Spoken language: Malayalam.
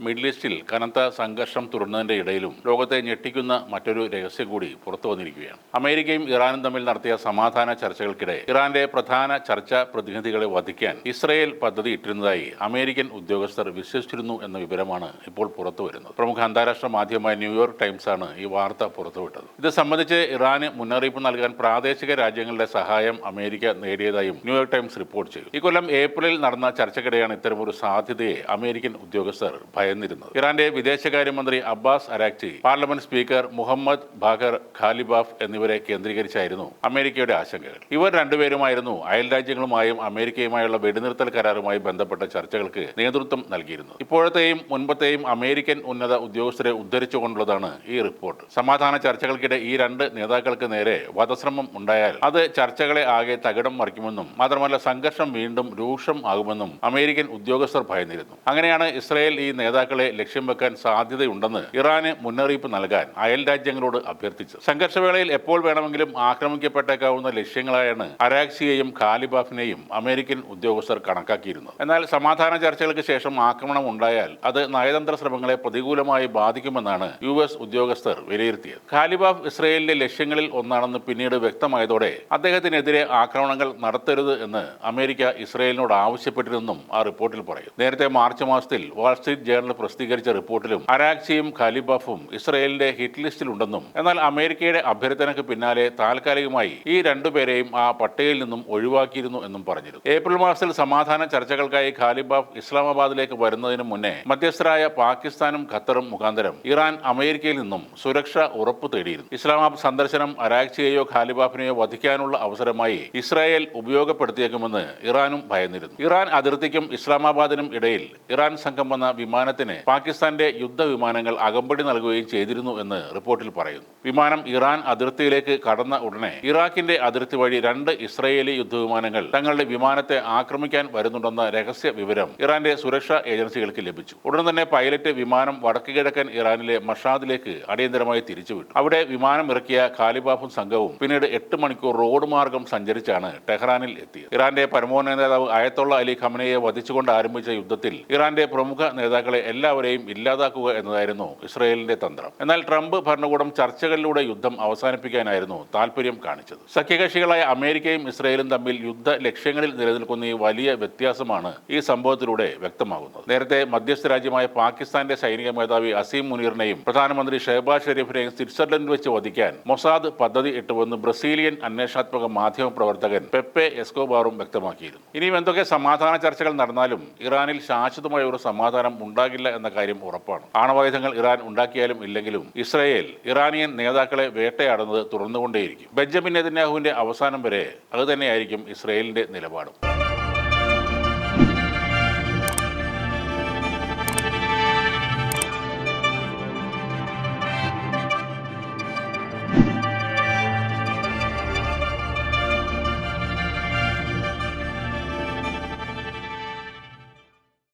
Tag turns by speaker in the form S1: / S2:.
S1: മിഡിൽ ഈസ്റ്റിൽ കനത്ത സംഘർഷം തുടരുന്നതിന്റെ ഇടയിലും ലോകത്തെ ഞെട്ടിക്കുന്ന മറ്റൊരു രഹസ്യം കൂടി പുറത്തു വന്നിരിക്കുകയാണ്. അമേരിക്കയും ഇറാനും തമ്മിൽ നടത്തിയ സമാധാന ചർച്ചകൾക്കിടെ ഇറാന്റെ പ്രധാന ചർച്ചാ പ്രതിനിധികളെ വധിക്കാൻ ഇസ്രയേൽ പദ്ധതി ഇട്ടിരുന്നതായി അമേരിക്കൻ ഉദ്യോഗസ്ഥർ വിശ്വസിച്ചിരുന്നു എന്ന വിവരമാണ് ഇപ്പോൾ പുറത്തുവരുന്നത്. പ്രമുഖ അന്താരാഷ്ട്ര മാധ്യമമായ ന്യൂയോർക്ക് ടൈംസ് ആണ് ഈ വാർത്ത പുറത്തുവിട്ടത്. ഇത് സംബന്ധിച്ച് ഇറാന് മുന്നറിയിപ്പ് നൽകാൻ പ്രാദേശിക രാജ്യങ്ങളുടെ സഹായം അമേരിക്ക നേടിയതായും ന്യൂയോർക്ക് ടൈംസ് റിപ്പോർട്ട് ചെയ്തു. ഇക്കൊല്ലം ഏപ്രിലിൽ നടന്ന ചർച്ചയ്ക്കിടെയാണ് ഇത്തരമൊരു സാധ്യതയെ അമേരിക്കൻ ഉദ്യോഗസ്ഥർ ഭയന്നിരുന്നത്. ഇറാന്റെ വിദേശകാര്യമന്ത്രി Abbas Araghchi, parliament speaker Mohammad Bagher Ghalibaf എന്നിവരെ കേന്ദ്രീകരിച്ചായിരുന്നു അമേരിക്കയുടെ ആശങ്കകൾ. ഇവർ രണ്ടുപേരുമായിരുന്നു അയൽ രാജ്യങ്ങളുമായും അമേരിക്കയുമായുള്ള വെടിനിർത്തൽ കരാറുമായി ബന്ധപ്പെട്ട ചർച്ചകൾക്ക് നേതൃത്വം നൽകിയിരുന്നത്. ഇപ്പോഴത്തെയും മുൻപത്തെയും അമേരിക്കൻ ഉന്നത ഉദ്യോഗസ്ഥരെ ഉദ്ധരിച്ചുകൊണ്ടുള്ളതാണ് ഈ റിപ്പോർട്ട്. സമാധാന ചർച്ചകൾക്കിടെ ഈ രണ്ട് നേതാക്കൾക്ക് നേരെ വധശ്രമം ഉണ്ടായാൽ അത് ചർച്ചകളെ ആകെ തകിടം മറിക്കുമെന്നും മാത്രമല്ല സംഘർഷം വീണ്ടും രൂക്ഷം ആകുമെന്നും അമേരിക്കൻ ഉദ്യോഗസ്ഥർ ഭയന്നിരുന്നു. അങ്ങനെയാണ് ഇസ്രയേൽ ഈ നേതാക്കളെ ലക്ഷ്യം വെക്കാൻ സാധ്യതയുണ്ടെന്ന് ഇറാന് മുന്നറിയിപ്പ് നൽകാൻ അയൽ രാജ്യങ്ങളോട് അഭ്യർത്ഥിച്ചത്. സംഘർഷവേളയിൽ എപ്പോൾ വേണമെങ്കിലും ആക്രമിക്കപ്പെട്ടേക്കാവുന്ന ലക്ഷ്യങ്ങളായാണ് അരാക്സിയെയും ഖാലിബാഫിനെയും അമേരിക്കൻ ഉദ്യോഗസ്ഥർ കണക്കാക്കിയിരുന്നത്. എന്നാൽ സമാധാന ചർച്ചകൾക്ക് ശേഷം ആക്രമണം ഉണ്ടായാൽ അത് നയതന്ത്ര ശ്രമങ്ങളെ പ്രതികൂലമായി ബാധിക്കുമെന്നാണ് US ഉദ്യോഗസ്ഥർ വിലയിരുത്തിയത്. ഖാലിബാഫ് ഇസ്രയേലിന്റെ ലക്ഷ്യങ്ങളിൽ ഒന്നാണെന്ന് പിന്നീട് വ്യക്തമായതോടെ അദ്ദേഹത്തിനെതിരെ ആക്രമണങ്ങൾ നടത്തരുത് എന്ന് അമേരിക്ക ഇസ്രയേലിനോട് ആവശ്യപ്പെട്ടിരുന്നെന്നും ആ റിപ്പോർട്ടിൽ പറയും. നേരത്തെ മാർച്ച് മാസത്തിൽ വാൾസ്ട്രീറ്റ് ജേർണൽ പ്രസിദ്ധീകരിച്ച റിപ്പോർട്ടിലും അരാക്സിയും ഖാലിബാഫും ഇസ്രയേലിന്റെ ഹിറ്റ് ലിസ്റ്റിലുണ്ടെന്നും എന്നാൽ അമേരിക്കയുടെ അഭ്യർത്ഥനയ്ക്ക് പിന്നാലെ താൽക്കാലികമായി ഈ രണ്ടുപേരെയും ആ പട്ടികയിൽ നിന്നും ഒഴിവാക്കിയിരുന്നു എന്നും പറഞ്ഞിരുന്നു. ഏപ്രിൽ മാസത്തിൽ സമാധാന ചർച്ചകൾക്കായി ഖാലിബാഫ് ഇസ്ലാമാബാദിലേക്ക് വരുന്നതിന് മുന്നേ മധ്യസ്ഥരായ പാകിസ്ഥാനും ഖത്തറും മുഖാന്തരം ഇറാൻ അമേരിക്കയിൽ നിന്നും സുരക്ഷ ഉറപ്പു തേടിയിരുന്നു. ഇസ്ലാമാബാദ് സന്ദർശനം അരാക്സിയെയോ ഖാലിബാഫിനെയോ വധിക്കാനുള്ള അവസരമായി ഇസ്രായേൽ ഉപയോഗപ്പെടുത്തിയേക്കുമെന്ന് ഇറാനും ഭയന്നിരുന്നു. ഇറാൻ അതിർത്തിക്കും ഇസ്ലാമാബാദിനും ഇടയിൽ ഇറാൻ സംഘം വന്ന വിമാനത്തിന് പാകിസ്ഥാന്റെ യുദ്ധവിമാനങ്ങൾ അകമ്പടി നൽകുകയും ചെയ്തിരുന്നു എന്ന് റിപ്പോർട്ടിൽ പറയുന്നു. വിമാനം ഇറാൻ അതിർത്തിയിലേക്ക് കടന്ന ഉടനെ ഇറാഖിന്റെ അതിർത്തി വഴി രണ്ട് ഇസ്രായേലി യുദ്ധവിമാനങ്ങൾ തങ്ങളുടെ വിമാനത്തെ ആക്രമിക്കാൻ വരുന്നുണ്ടെന്ന രഹസ്യ വിവരം ഇറാന്റെ സുരക്ഷാ ഏജൻസികൾക്ക് ലഭിച്ചു. ഉടൻ തന്നെ പൈലറ്റ് വിമാനം വടക്ക് കിഴക്കൻ ഇറാനിലെ മഷാദിലേക്ക് അടിയന്തരമായി തിരിച്ചുവിട്ടു. അവിടെ വിമാനം ഇറക്കിയ ഖാലിബാഫും സംഘവും പിന്നീട് 8 മണിക്കൂർ റോഡ് മാർഗം സഞ്ചരിച്ചാണ് ടെഹ്റാനിൽ എത്തിയത്. ഇറാന്റെ പരമോന്നത നേതാവ് അയത്തുള്ള അലി ഖമനയെ വധിച്ചുകൊണ്ട് ആരംഭിച്ച യുദ്ധത്തിൽ ഇറാന്റെ പ്രമുഖ നേതാക്കളെ എല്ലാവരെയും ഇല്ലാതാക്കുക എന്നതായിരുന്നു ഇസ്രയേലിന്റെ തന്ത്രം. എന്നാൽ ട്രംപ് ഭരണകൂടം ചർച്ചകളിലൂടെ യുദ്ധം അവസാനിപ്പിക്കാനായിരുന്നു താൽപര്യം കാണിച്ചത്. സഖ്യകക്ഷികളായ അമേരിക്കയും ഇസ്രയേലും തമ്മിൽ യുദ്ധ ലക്ഷ്യങ്ങളിൽ നിലനിൽക്കുന്ന ഈ വലിയ വ്യത്യാസമാണ് ഈ സംഭവത്തിലൂടെ വ്യക്തമാകുന്നത്. നേരത്തെ മധ്യസ്ഥ രാജ്യമായ പാകിസ്ഥാന്റെ സൈനിക മേധാവി അസീം മുനീറിനെയും പ്രധാനമന്ത്രി ഷെഹബാസ് ഷെരീഫിനെയും സ്വിറ്റ്സർലൻഡിൽ വെച്ച് വധിക്കാൻ മൊസാദ് പദ്ധതി ഇട്ടുവെന്ന് ബ്രസീലിയൻ അന്വേഷണാത്മക മാധ്യമ പ്രവർത്തകൻ പെപ്പെ എസ്കോബാറും വ്യക്തമാക്കിയിരുന്നു. ഇനിയും എന്തൊക്കെ സമാധാന ചർച്ചകൾ നടന്നാലും ഇറാനിൽ ശാശ്വതമായ ഒരു സമാധാനം ഉണ്ടാകില്ല എന്ന കാര്യം ഉറപ്പാണ്. ആണവായുധങ്ങൾ ഇറാൻ ഉണ്ടാക്കിയാലും ഇല്ലെങ്കിലും ഇസ്രായേൽ ഇറാനിയൻ നേതാക്കളെ വേട്ടയാടുന്നത് തുടർന്നുകൊണ്ടേയിരിക്കും. ബെഞ്ചമിൻ നെതന്യാഹുവിന്റെ അവസാനം വരെ അതുതന്നെയായിരിക്കും ഇസ്രായേലിന്റെ നിലപാടും.